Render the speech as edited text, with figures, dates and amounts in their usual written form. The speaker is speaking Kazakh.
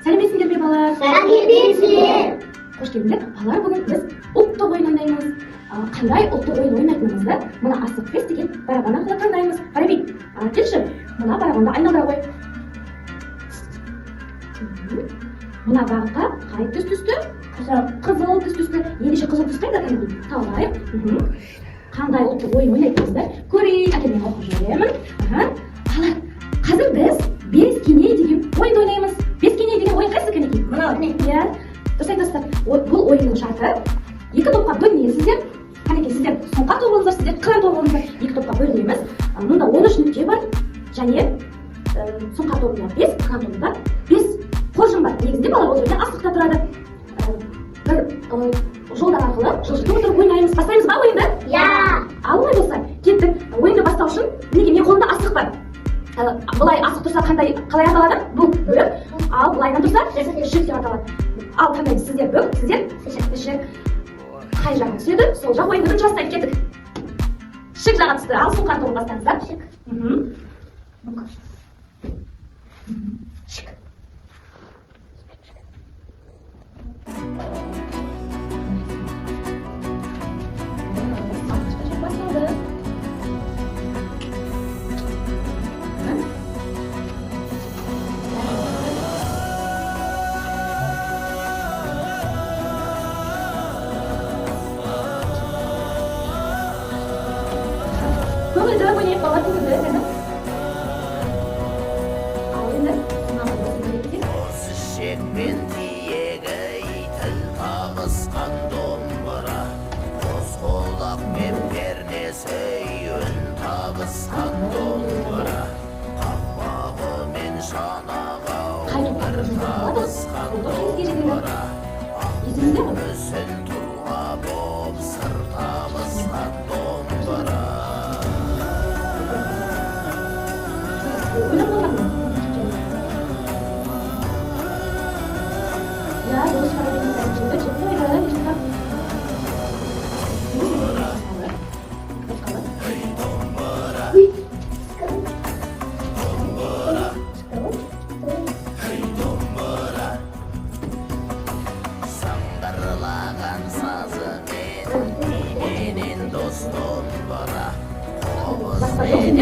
Сәлеметсіңдер ме балалар? Сәлеметсіз. Қош келдіңдер. Балалар, бүгін біз ұлттық ойын ойнаймыз. Қандай ұлттық ойын ойнайтынымызды мына асық фест деген барабан арқылы таңдаймыз. Қарабей, келші, мына барабанды айналдыра қой. Мына бағытқа қай түс түсті? Қызыл түс түсті. Ендеше қызыл түс қайда кәдімгі? Талайық. Қандай ұлттық ойын ойнайтынымызды көрейік. Әкемен оқып жүремін. Қалай? Қазір біз бескене деген ойын ойнаймыз. Бескене деген ойын қайсы кәнекей? Иә, дұрыс айтасыздар. Бұл ойынның шарты екі топқа бөлінесіздер. Кәнекей, сіздер сұңқар тобы болыңыздар, сіздер қыран тобы болыңыздар. Екі топқа бөлінеміз. Мұнда 13 нүкте бар. Және сұңқар тобында 5, қыран тобында 5 қоржын бар. Негізінде бала бұл жерде асықта тұрады. Бір жолдар арқылы жылжытып отырып ойнаймыз. Бастаймыз ба ойынды? Иә. Ал олай болса, кеттік. Ойынды бастау үшін мінекей мен қолымда асық бар. Былай асық тұрса қалай аталады? Бұл бүк. Ал былайдан тұрса ішік деп аталады. Ал қандай сіздер бүк, сіздер ішік. Қай жағын түседі? Сол жақ ойынды бірінші бастайық, кеттік. Ішік жаға түсті. Ал сұңқар тобын бастаңыздар. Ішік. Көңілді ойнайық бала, көңілді. Ал енді осы шекпен тиегі тіл табысқан домбыра, қос қолақпен пернесі үн табысқан домбыра, қақпағы мен шанағы бір табысқан домбыра, мүсін тұлға боп сыр табысқан домбыра. Ойлап болған ба? Ya, dulu sekarang kita cinta ya, cinta. Саңдырлаған сазымен менен дос домбыра, қобызбен